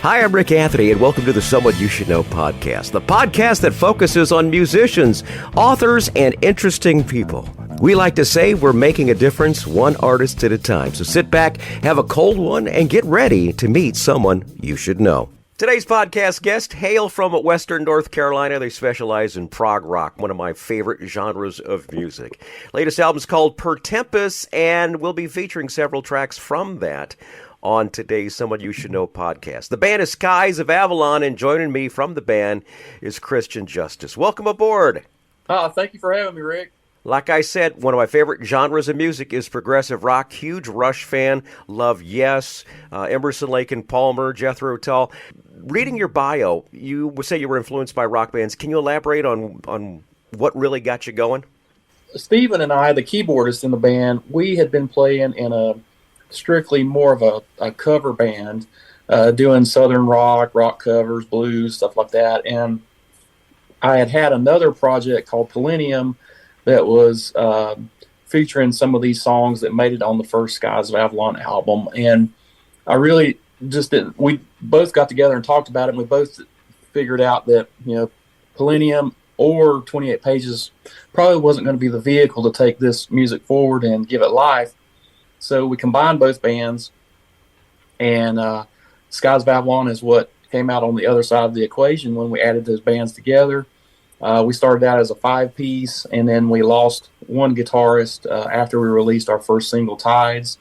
Hi, I'm Rick Anthony, and welcome to the Someone You Should Know podcast, the podcast that focuses on musicians, authors, and interesting people. We like to say we're making a difference one artist at a time. So sit back, have a cold one, and get ready to meet someone you should know. Today's podcast guests hail from Western North Carolina. They specialize in prog rock, one of my favorite genres of music. Latest album is called Per Tempus, and we'll be featuring several tracks from that on today's Someone You Should Know podcast. The band is Skies of Avalon, and joining me from the band is Christian Justus. Welcome aboard. Thank you for having me, Rick. Like I said, one of my favorite genres of music is progressive rock. Huge Rush fan. Love Yes, Emerson, Lake and Palmer, Jethro Tull. Reading your bio, you would say you were influenced by rock bands. Can you elaborate on what really got you going? Stephen and I, the keyboardist in the band, we had been playing in a strictly more of a cover band, doing southern rock covers, blues, stuff like that. And I had another project called Millennium that was featuring some of these songs that made it on the first Skies of Avalon album. And I really just didn't. We both got together and talked about it, and we both figured out that, Millennium or 28 Pages probably wasn't going to be the vehicle to take this music forward and give it life. So we combined both bands, and Skies of Avalon is what came out on the other side of the equation when we added those bands together. We started out as a 5-piece, and then we lost one guitarist after we released our first single, Tides.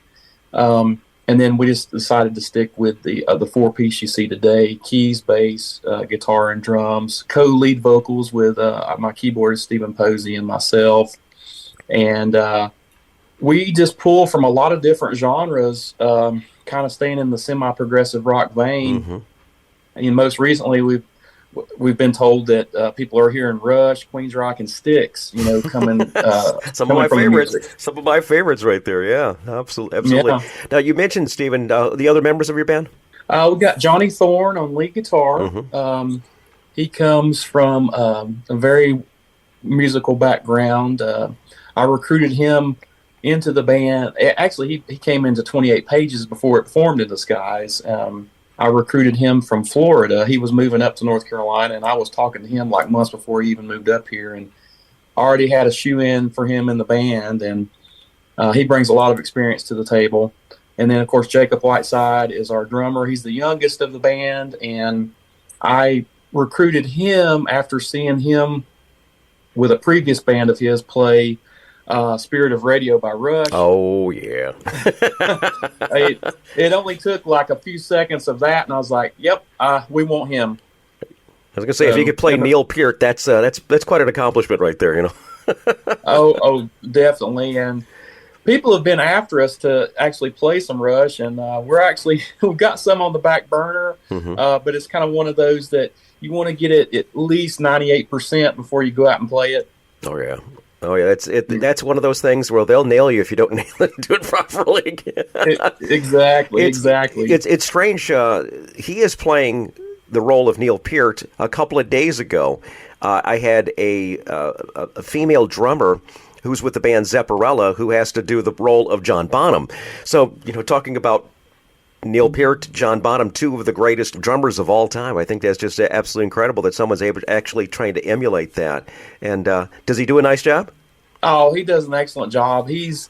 And then we just decided to stick with the 4-piece you see today: keys, bass, guitar, and drums. Co-lead vocals with my keyboardist Stephen Posey and myself. And we just pull from a lot of different genres, kind of staying in the semi-progressive rock vein. Mm-hmm. And most recently, we've been told that people are hearing Rush, Queensryche, and Styx, coming. Some of my favorites. Some of my favorites, right there. Yeah, absolutely. Yeah. Now, you mentioned, Stephen, the other members of your band. We got Johnny Thorne on lead guitar. Mm-hmm. He comes from a very musical background. I recruited him into the band. Actually, he came into 28 Pages before it formed into Skies. I recruited him from Florida. He was moving up to North Carolina, and I was talking to him like months before he even moved up here, and I already had a shoe-in for him in the band, and he brings a lot of experience to the table. And then, of course, Jacob Whiteside is our drummer. He's the youngest of the band, and I recruited him after seeing him with a previous band of his play Spirit of Radio by Rush. Oh, yeah. It only took like a few seconds of that, and I was like, yep, we want him. I was going to say, if you could play Neil Peart, that's quite an accomplishment right there, Oh, definitely. And people have been after us to actually play some Rush, and we've got some on the back burner, mm-hmm. But it's kind of one of those that you want to get it at least 98% before you go out and play it. Oh, yeah. Oh yeah, that's one of those things where they'll nail you if you don't nail it and do it properly. Exactly. It's strange. He is playing the role of Neil Peart. A couple of days ago, I had a female drummer who's with the band Zepparella who has to do the role of John Bonham. So, talking about Neil Peart, John Bonham, two of the greatest drummers of all time. I think that's just absolutely incredible that someone's actually trying to emulate that. And does he do a nice job? Oh, he does an excellent job. He's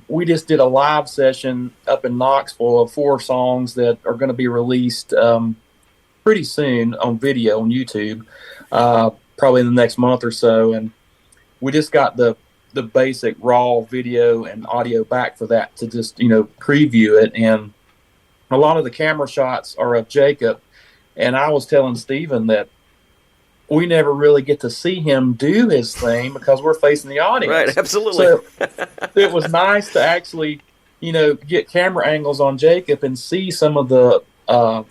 we just did a live session up in Knoxville of 4 songs that are going to be released pretty soon on video on YouTube, probably in the next month or so. And we just got the basic raw video and audio back for that to just, preview it. And a lot of the camera shots are of Jacob. And I was telling Stephen that we never really get to see him do his thing because we're facing the audience. Right, absolutely. So it was nice to actually, get camera angles on Jacob and see some of the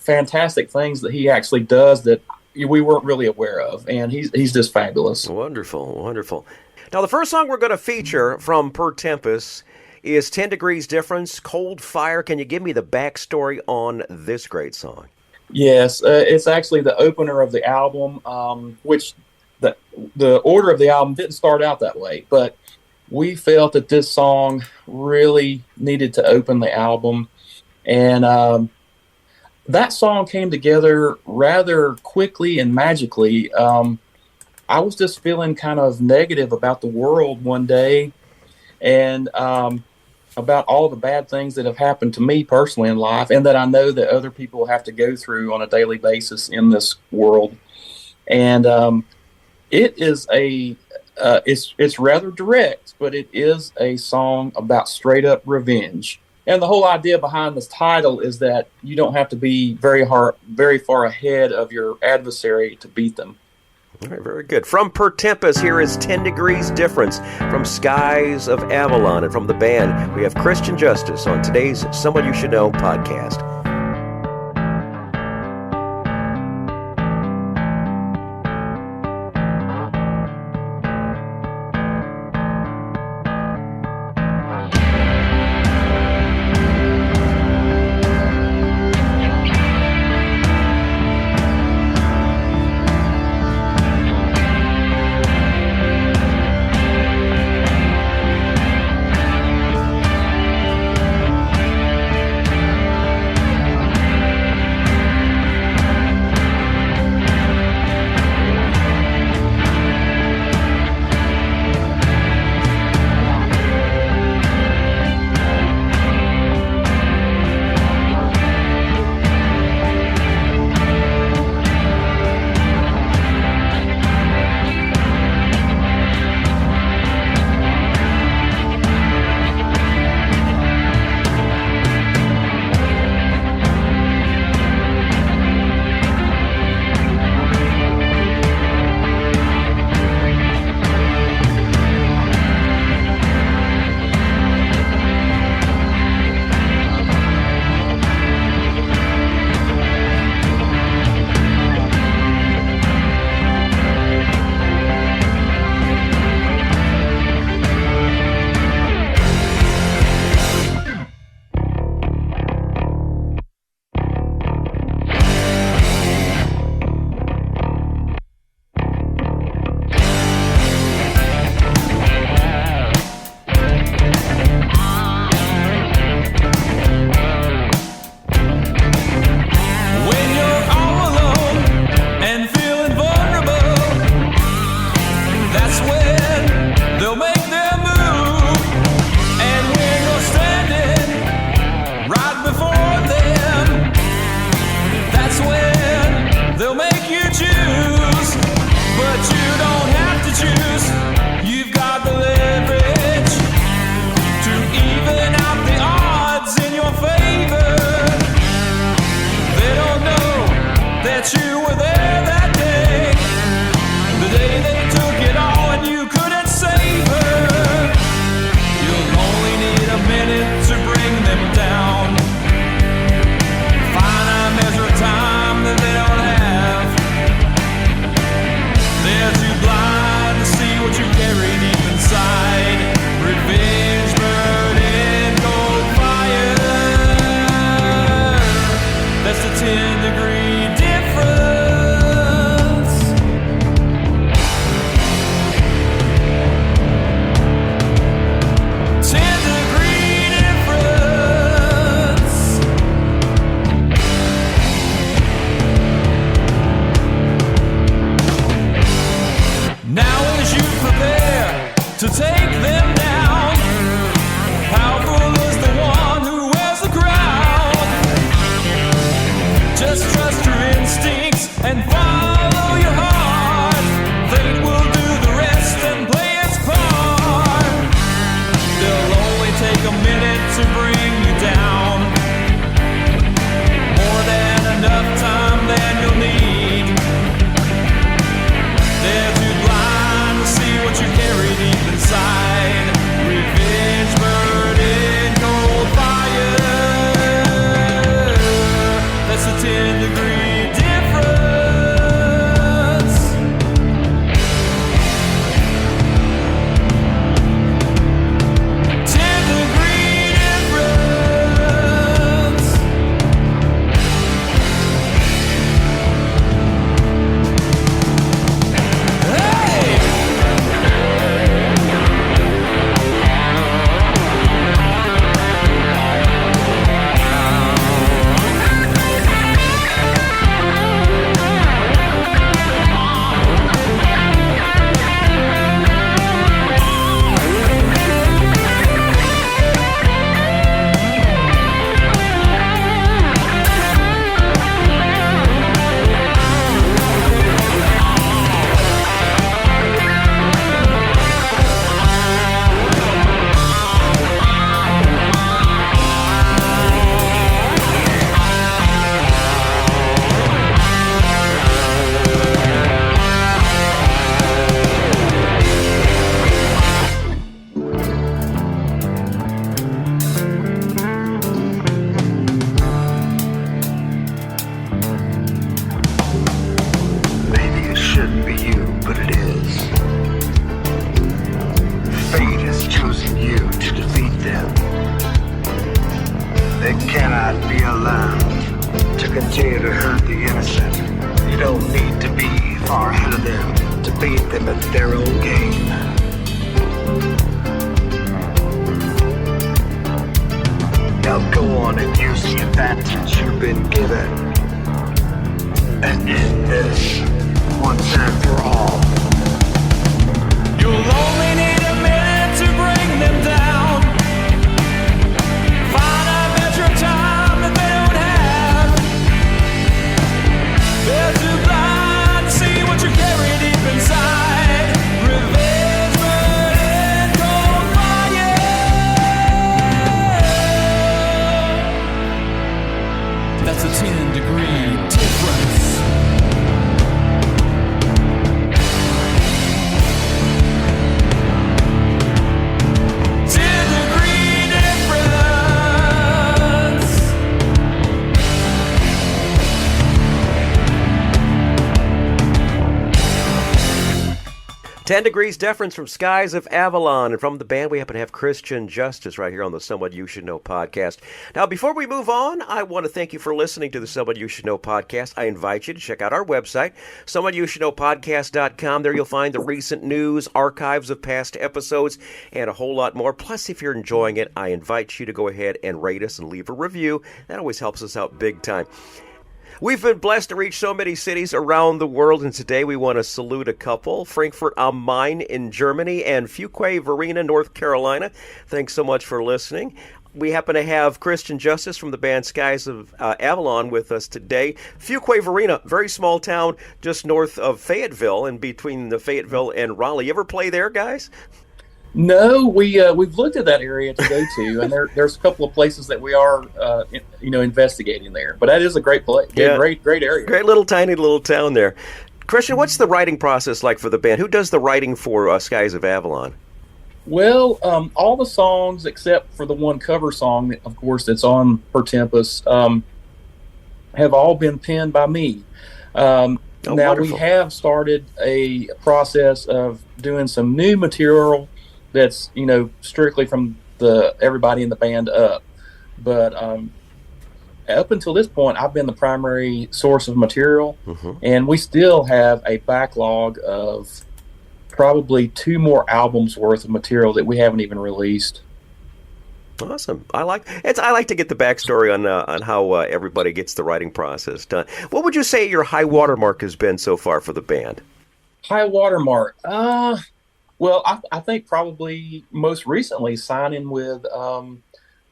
fantastic things that he actually does that we weren't really aware of. And he's just fabulous. Wonderful. Now, the first song we're going to feature from Per Tempus is 10 Degrees Difference, Cold Fire. Can you give me the backstory on this great song? Yes, it's actually the opener of the album, which the order of the album didn't start out that way, but we felt that this song really needed to open the album. And that song came together rather quickly and magically. I was just feeling kind of negative about the world one day, and about all the bad things that have happened to me personally in life, and that I know that other people have to go through on a daily basis in this world. And it is it's rather direct, but it is a song about straight up revenge. And the whole idea behind this title is that you don't have to be very far ahead of your adversary to beat them. All right, very good. From Per Tempus, here is 10 Degrees Difference from Skies of Avalon. And from the band, we have Christian Justus on today's Someone You Should Know podcast. cannot be allowed to continue to hurt the innocent. You don't need to be far ahead of them to beat them at their own game. Now go on and use the advantage you've been given and end this once and for all. You'll only need a minute to bring them down. Find a measure of time that they don't have. They're too blind to see what you carry deep inside. Revenge burning cold fire. That's a 10-degree difference. Ten Degrees Difference from Skies of Avalon. And from the band, we happen to have Christian Justus right here on the Someone You Should Know podcast. Now, before we move on, I want to thank you for listening to the Someone You Should Know podcast. I invite you to check out our website, Someoneyoushouldknowpodcast.com. There you'll find the recent news, archives of past episodes, and a whole lot more. Plus, if you're enjoying it, I invite you to go ahead and rate us and leave a review. That always helps us out big time. We've been blessed to reach so many cities around the world, and today we want to salute a couple, Frankfurt am Main in Germany and Fuquay-Varina, North Carolina. Thanks so much for listening. We happen to have Christian Justus from the band Skies of Avalon with us today. Fuquay-Varina, very small town just north of Fayetteville and between the Fayetteville and Raleigh. You ever play there, guys? No, we've looked at that area to go to, and there's a couple of places that we are, investigating there. But that is a great place, great area, great little tiny little town there. Christian, what's the writing process like for the band? Who does the writing for Skies of Avalon? Well, all the songs except for the one cover song, of course, that's on for Tempus, have all been penned by me. Now wonderful. We have started a process of doing some new material that's strictly from everybody in the band up, but up until this point I've been the primary source of material, and we still have a backlog of probably 2 more albums worth of material that we haven't even released. Awesome. I like to get the backstory on how everybody gets the writing process done. What would you say your high watermark has been so far for the band? High watermark. Well, I think probably most recently signing with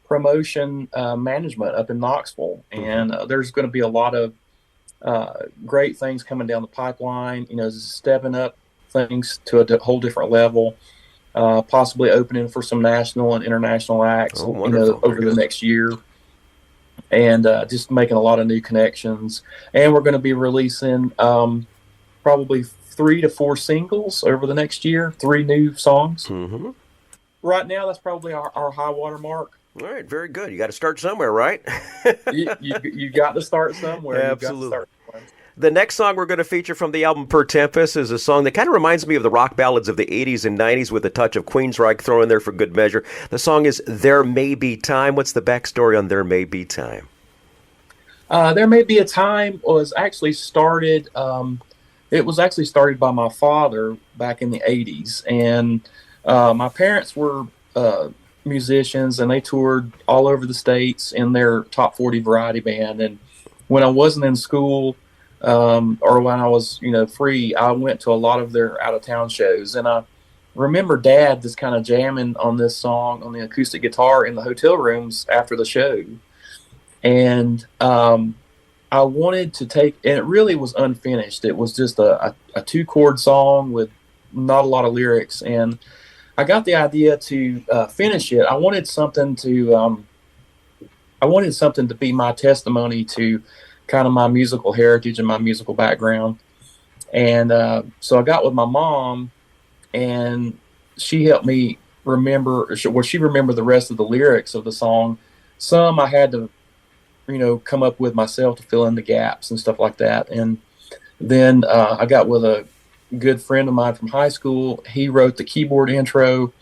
Promotion Management up in Knoxville, and there's going to be a lot of great things coming down the pipeline. Stepping up things to a whole different level, possibly opening for some national and international acts, over the next year, and just making a lot of new connections. And we're going to be releasing probably 3 to 4 singles over the next year, 3 new songs. Right now, that's probably our high water mark. All right, very good. You got to start somewhere, right? you got to start somewhere. Absolutely. The next song we're going to feature from the album Per Tempus is a song that kind of reminds me of the rock ballads of the 80s and 90s with a touch of Queensryche thrown in there for good measure. The song is There May Be Time. What's the backstory on There May Be Time? There May Be a Time was actually started... it was actually started by my father back in the 80s. And my parents were musicians, and they toured all over the states in their top 40 variety band. And when I wasn't in school, or when I was, free, I went to a lot of their out-of-town shows. And I remember Dad just kind of jamming on this song on the acoustic guitar in the hotel rooms after the show. And I wanted to take, and it really was unfinished. It was just a 2-chord song with not a lot of lyrics. And I got the idea to finish it. I wanted something to be my testimony to kind of my musical heritage and my musical background. And so I got with my mom, and she helped me remember. She remembered the rest of the lyrics of the song. Some I had to, come up with myself to fill in the gaps and stuff like that. And then I got with a good friend of mine from high school. He wrote the keyboard intro,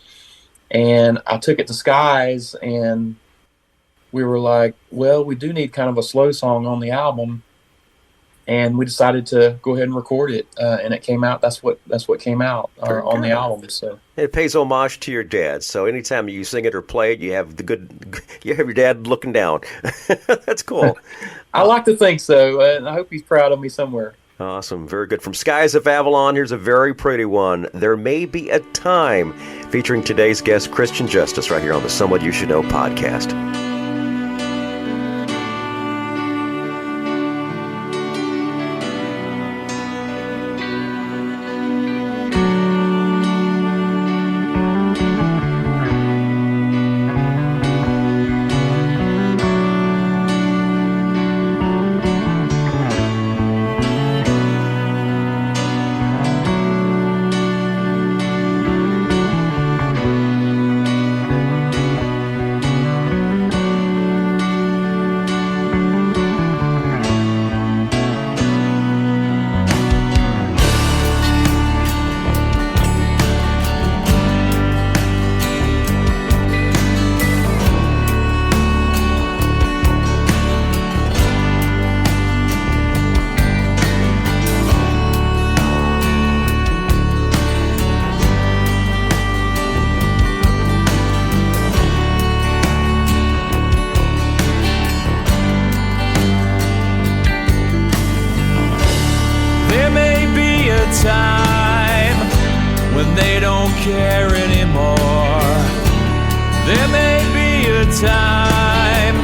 and I took it to Skies, and we were like, well, we do need kind of a slow song on the album. And we decided to go ahead and record it, and it came out. That's what came out on the album. So it pays homage to your dad. So anytime you sing it or play it, you have your dad looking down. That's cool. I like to think so, and I hope he's proud of me somewhere. Awesome, very good. From Skies of Avalon, here's a very pretty one. There May Be a Time, featuring today's guest, Christian Justus, right here on the Someone You Should Know podcast. Time when they don't care anymore. There may be a time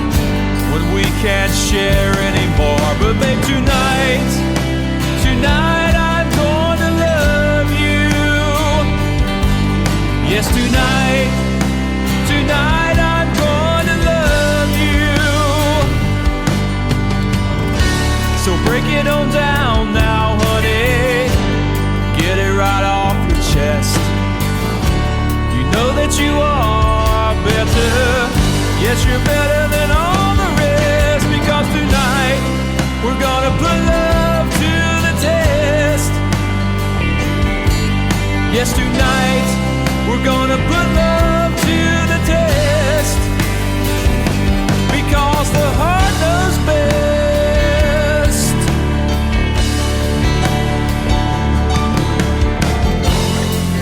when we can't share anymore. But babe, tonight I'm gonna love you. Yes, tonight I'm gonna love you. So break it on down now, honey. Get it right off your chest. You know that you are better. Yes, you're better than all the rest. Because tonight we're gonna put love to the test. Yes, tonight we're gonna put love to the test. Because the heart knows best.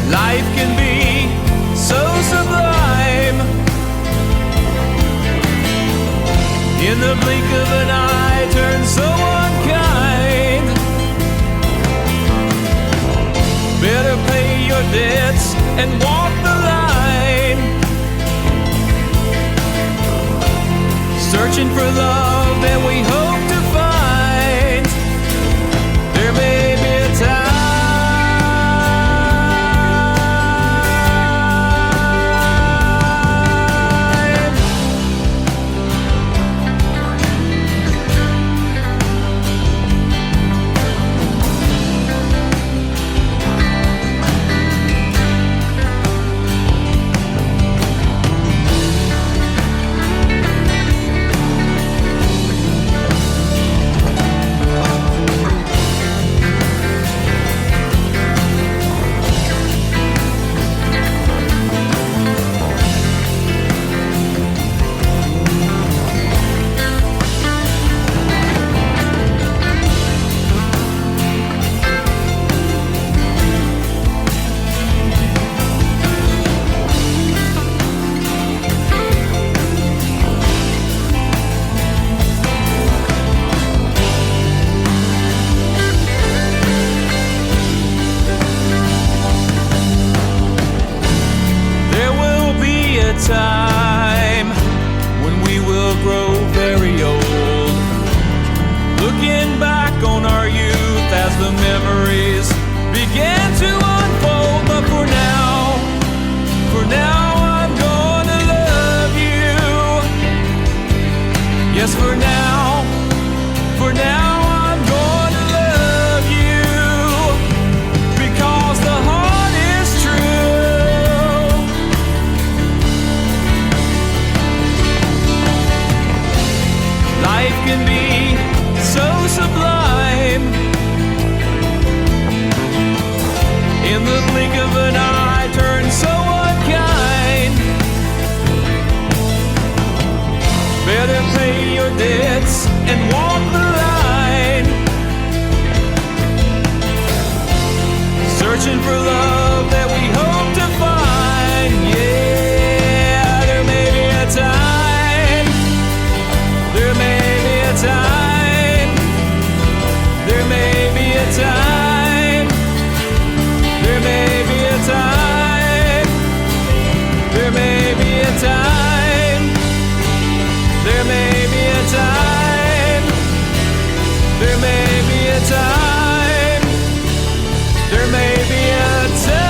Life can be so sublime. In the blink of an eye, turn so unkind. Better pay your debts and walk the line. Searching for love that we hope to find. There may be a time. Time when we will grow very old, looking back on our youth as the memories begin to unfold. But for now I'm gonna love you. Yes, for now I'm gonna love you. Because the heart is true. Life can be so sublime. In the blink of an eye, turn so unkind. to pay your debts and walk the line, searching for love that we hope to find. Yeah, there may be a time, there may be a time, there may be a time, there may be a time, there may be a time, there may be a time, there may be a time, there may be a time.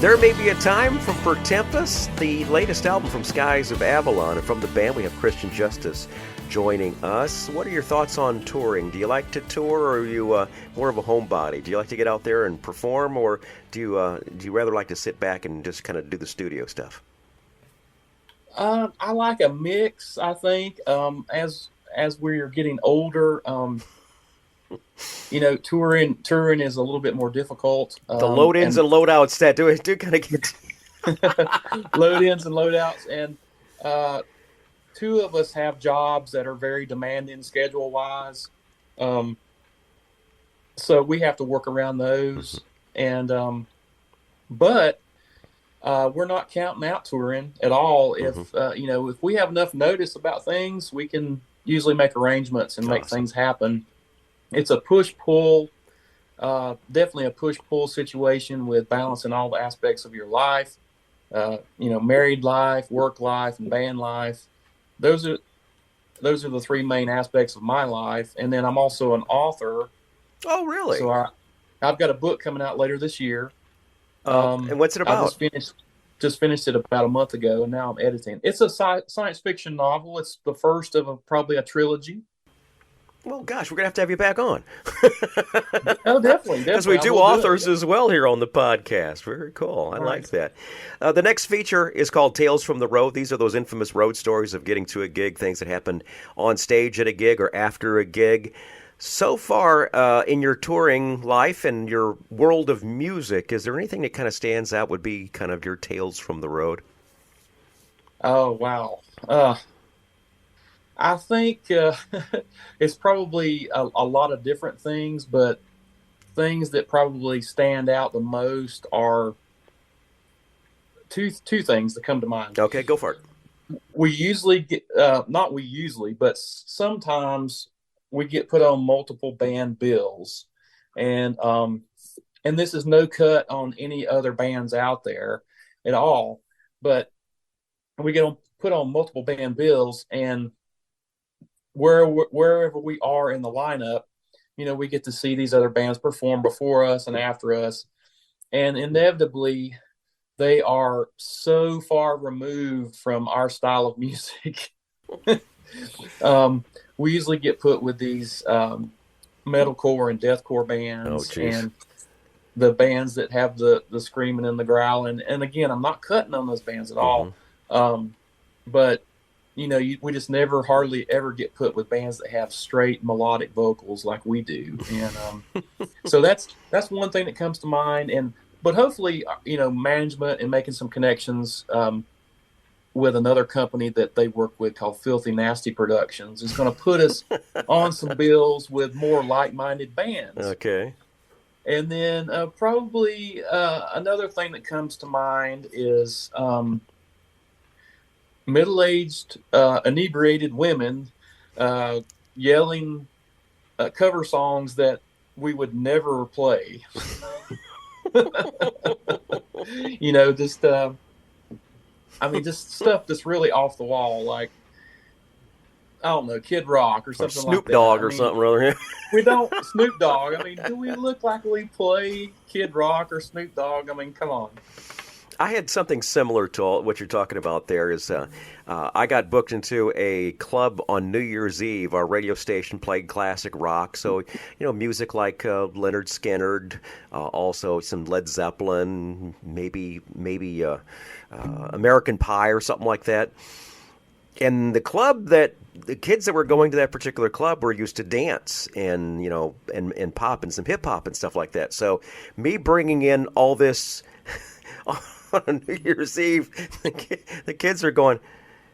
There May Be a Time for Tempus, the latest album from Skies of Avalon. And from the band, we have Christian Justus joining us. What are your thoughts on touring? Do you like to tour, or are you more of a homebody? Do you like to get out there and perform, or do you rather like to sit back and just kind of do the studio stuff? I like a mix, I think. As we're getting older, touring is a little bit more difficult. The load-ins and load-outs that do kind of get load-ins and load-outs, and two of us have jobs that are very demanding schedule-wise, so we have to work around those. And but we're not counting out touring at all. If we have enough notice about things, we can usually make arrangements and make things happen. It's a push-pull, definitely a push-pull situation with balancing all the aspects of your life, married life, work life, and band life. Those are the three main aspects of my life. And then I'm also an author. Oh, really? So I've got a book coming out later this year. And what's it about? I just finished it about a month ago, and now I'm editing. It's a science fiction novel. It's the first of probably a trilogy. Well, gosh, we're going to have you back on. Oh, definitely. Because we do authors as well here on the podcast. Very cool. I like that. The next feature is called Tales from the Road. These are those infamous road stories of getting to a gig, things that happened on stage at a gig or after a gig. So far in your touring life and your world of music, is there anything that kind of stands out, would be kind of your Tales from the Road? Oh, wow. I think it's probably a lot of different things, but things that probably stand out the most are two things that come to mind. Okay, go for it. We usually get, but sometimes we get put on multiple band bills, and this is no cut on any other bands out there at all, but we get put on multiple band bills, and wherever we are in the lineup, we get to see these other bands perform before us and after us. And inevitably, they are so far removed from our style of music. We usually get put with these metalcore and deathcore bands, and the bands that have the screaming and the growling. And again, I'm not cutting on those bands at all. But we just never hardly ever get put with bands that have straight melodic vocals like we do. And so that's one thing that comes to mind. But hopefully, management and making some connections with another company that they work with called Filthy Nasty Productions is going to put us on some bills with more like-minded bands. Okay. And then probably another thing that comes to mind is middle-aged, inebriated women yelling cover songs that we would never play. Just stuff that's really off the wall, like, I don't know, Kid Rock or something like that. Snoop Dogg or something, rather. We don't, Snoop Dogg. Do we look like we play Kid Rock or Snoop Dogg? Come on. I had something similar to what you're talking about there. I got booked into a club on New Year's Eve. Our radio station played classic rock, so music like Leonard Skinner, also some Led Zeppelin, maybe American Pie or something like that. And the kids that were going to that particular club were used to dance and and pop and some hip hop and stuff like that. So me bringing in all this on New Year's Eve, the kids are going,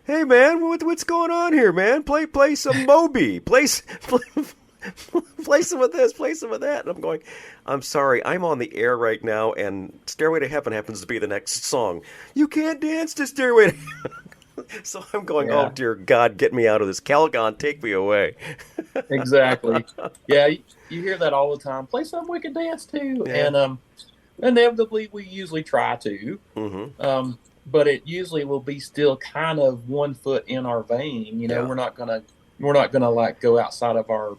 "Hey man, what's going on here, man? Play some Moby, play some of this, play some of that." And I'm going, "I'm sorry, I'm on the air right now, and Stairway to Heaven happens to be the next song. You can't dance to Stairway to Heaven." So I'm going, "Oh dear God, get me out of this. Calgon, take me away." Exactly. Yeah, you hear that all the time. Play something we can dance to, yeah. And inevitably we usually try to. Mm-hmm. But it usually will be still kind of 1 foot in our vein. Yeah. We're not gonna like go outside of our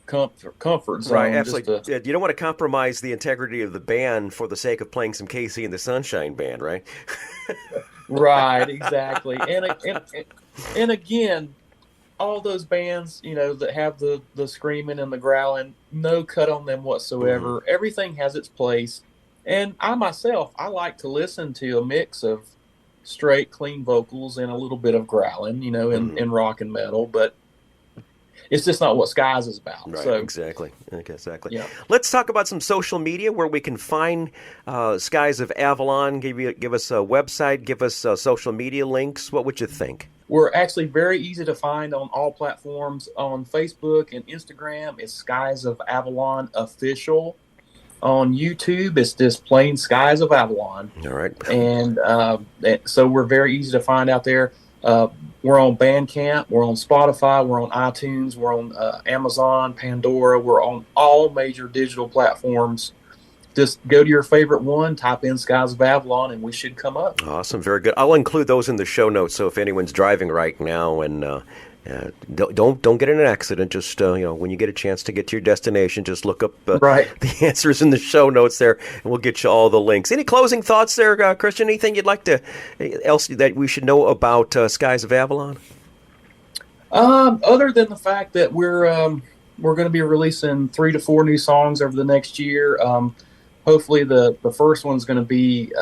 comfort zone. Right, absolutely. You don't want to compromise the integrity of the band for the sake of playing some KC and the Sunshine Band, right? Right, exactly. And again, all those bands, that have the screaming and the growling, no cut on them whatsoever. Mm-hmm. Everything has its place. And I myself, I like to listen to a mix of straight, clean vocals and a little bit of growling, in rock and metal, but it's just not what Skies is about. Right, so, exactly. Yeah. Let's talk about some social media where we can find Skies of Avalon. Give us a website, give us social media links. What would you think? We're actually very easy to find on all platforms. On Facebook and Instagram, it's Skies of Avalon Official. On YouTube, it's just plain Skies of Avalon. All right. And so we're very easy to find out there. We're on Bandcamp, we're on Spotify, we're on iTunes, we're on Amazon, Pandora. We're on all major digital platforms. Just go to your favorite one, type in Skies of Avalon, and we should come up. Awesome, very good. I'll include those in the show notes, so if anyone's driving right now and don't get in an accident, just when you get a chance to get to your destination, just look up the answers in the show notes there, and we'll get you all the links. Any closing thoughts there, Christian? Anything you'd like else that we should know about Skies of Avalon? Other than the fact that we're going to be releasing 3 to 4 new songs over the next year. Hopefully the first one's going to be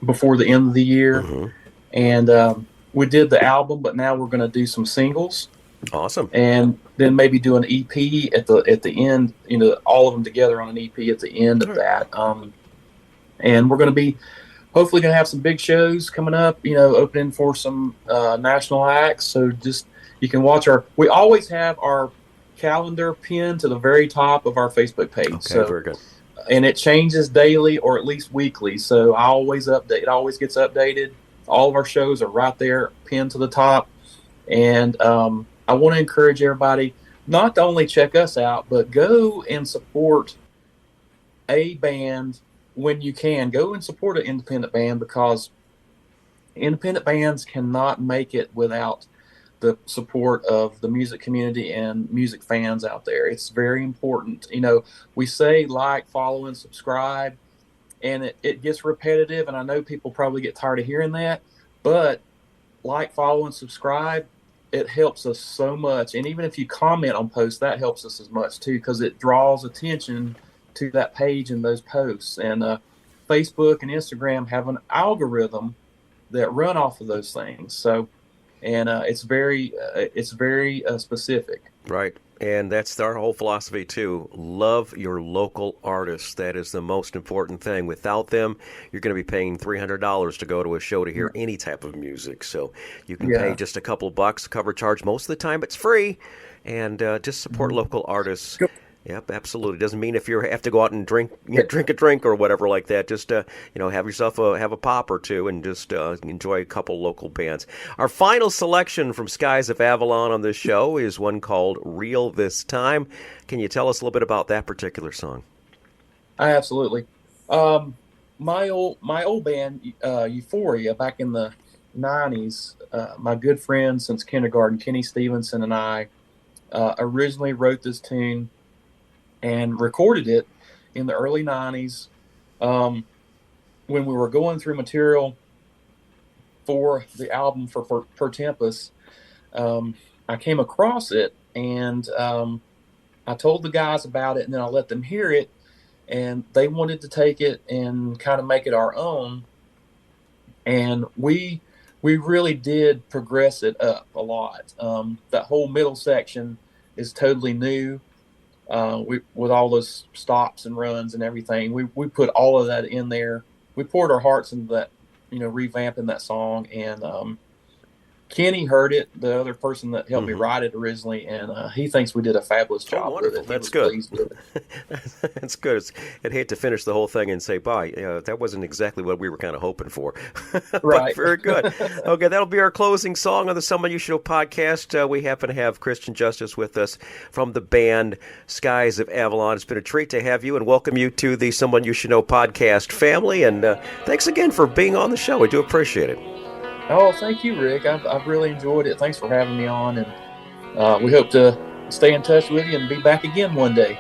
before the end of the year. Mm-hmm. And we did the album, but now we're going to do some singles. Awesome. And then maybe do an EP at the end, all of them together on an EP at the end of that. And we're going to be hopefully going to have some big shows coming up, opening for some national acts. So just, you can watch we always have our calendar pinned to the very top of our Facebook page. Okay, so, very good. And it changes daily or at least weekly. So I always update. It always gets updated. All of our shows are right there, pinned to the top. And I want to encourage everybody not to only check us out, but go and support a band when you can. Go and support an independent band, because independent bands cannot make it without the support of the music community and music fans out there. It's very important. We say like, follow, and subscribe. And it gets repetitive, and I know people probably get tired of hearing that, but like, follow, and subscribe, it helps us so much. And even if you comment on posts, that helps us as much too, because it draws attention to that page and those posts. And Facebook and Instagram have an algorithm that run off of those things. So and it's very specific. Right. And that's our whole philosophy, too. Love your local artists. That is the most important thing. Without them, you're going to be paying $300 to go to a show to hear any type of music. So you can pay just a couple bucks, cover charge. Most of the time, it's free. And just support local artists. Yep, absolutely. Doesn't mean if you have to go out and drink a drink or whatever like that. Just have yourself have a pop or two and just enjoy a couple local bands. Our final selection from Skies of Avalon on this show is one called "Real This Time." Can you tell us a little bit about that particular song? Absolutely. My old band, Euphoria, back in the '90s. My good friend since kindergarten, Kenny Stevenson, and I originally wrote this tune and recorded it in the early 90s when we were going through material for the album for Tempus. I came across it, and I told the guys about it, and then I let them hear it, and they wanted to take it and kind of make it our own. And we really did progress it up a lot. That whole middle section is totally new. With all those stops and runs and everything, we put all of that in there. We poured our hearts into that, revamping that song. And Kenny heard it, the other person that helped me write it originally, and he thinks we did a fabulous job with it. That's good. That's good. I'd hate to finish the whole thing and say, bye. That wasn't exactly what we were kind of hoping for. But very good. Okay, that'll be our closing song on the Someone You Should Know podcast. We happen to have Christian Justus with us from the band Skies of Avalon. It's been a treat to have you and welcome you to the Someone You Should Know podcast family. And thanks again for being on the show. We do appreciate it. Oh, thank you, Rick. I've really enjoyed it. Thanks for having me on, and we hope to stay in touch with you and be back again one day.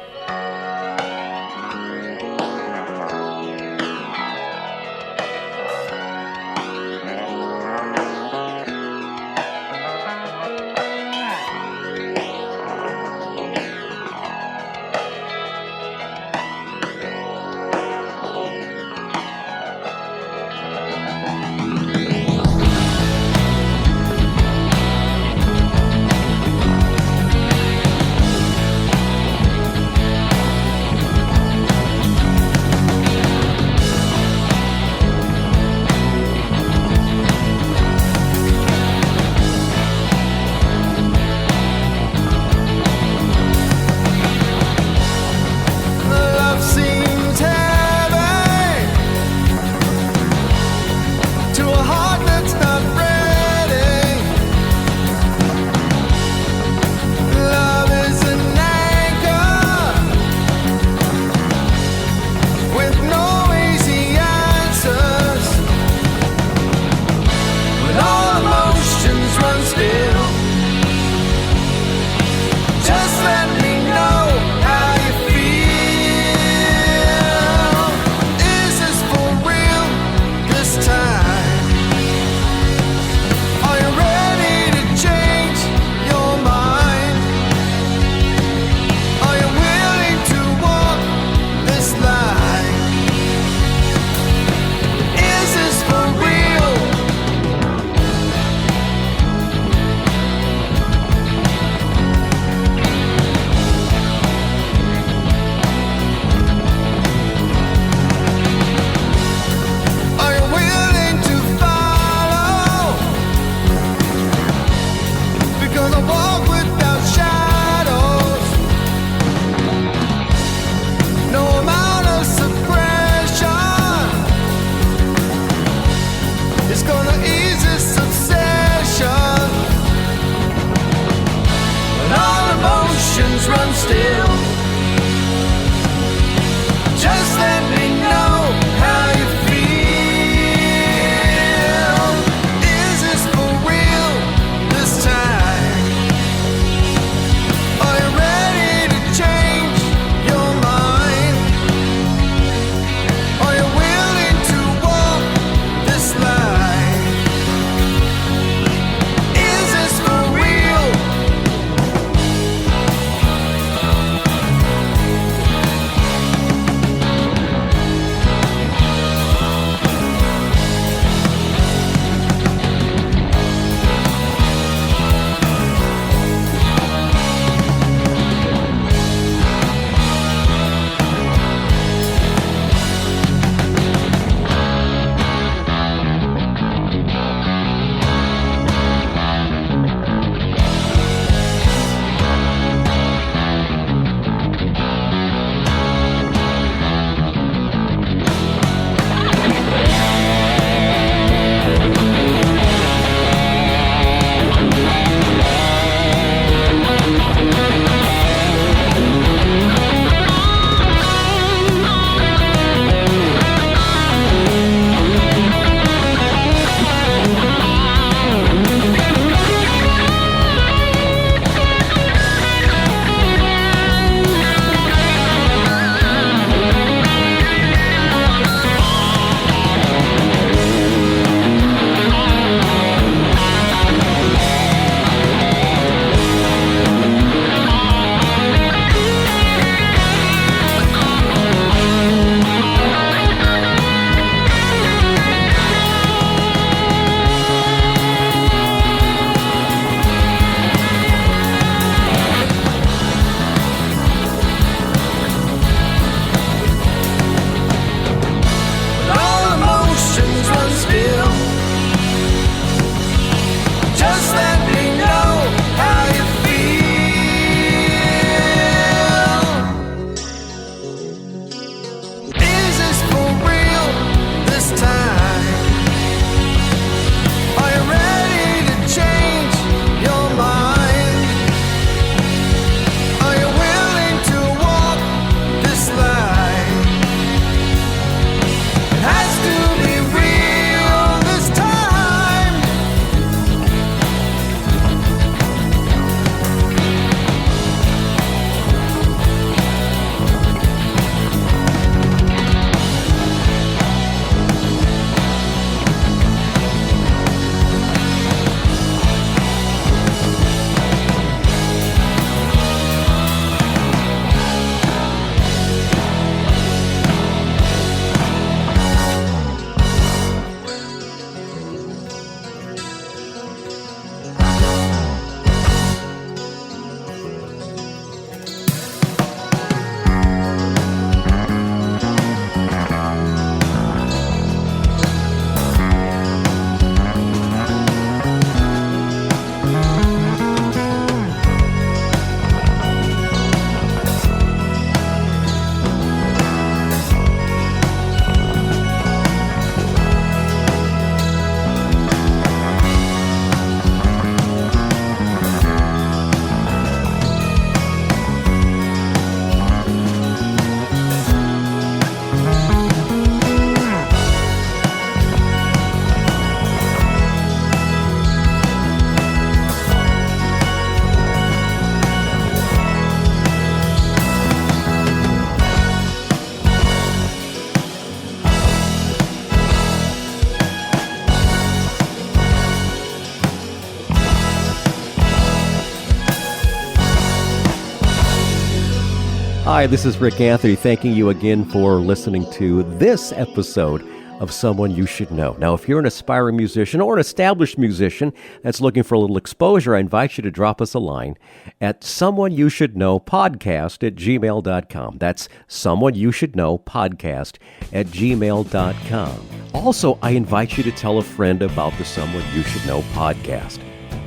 Hi, this is Rick Anthony, thanking you again for listening to this episode of Someone You Should Know. Now, if you're an aspiring musician or an established musician that's looking for a little exposure, I invite you to drop us a line at someoneyoushouldknowpodcast@gmail.com. That's someoneyoushouldknowpodcast@gmail.com. Also, I invite you to tell a friend about the Someone You Should Know podcast.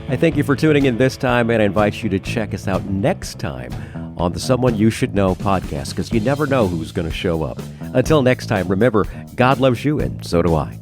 I thank you for tuning in this time, and I invite you to check us out next time on the Someone You Should Know podcast, because you never know who's going to show up. Until next time, remember, God loves you, and so do I.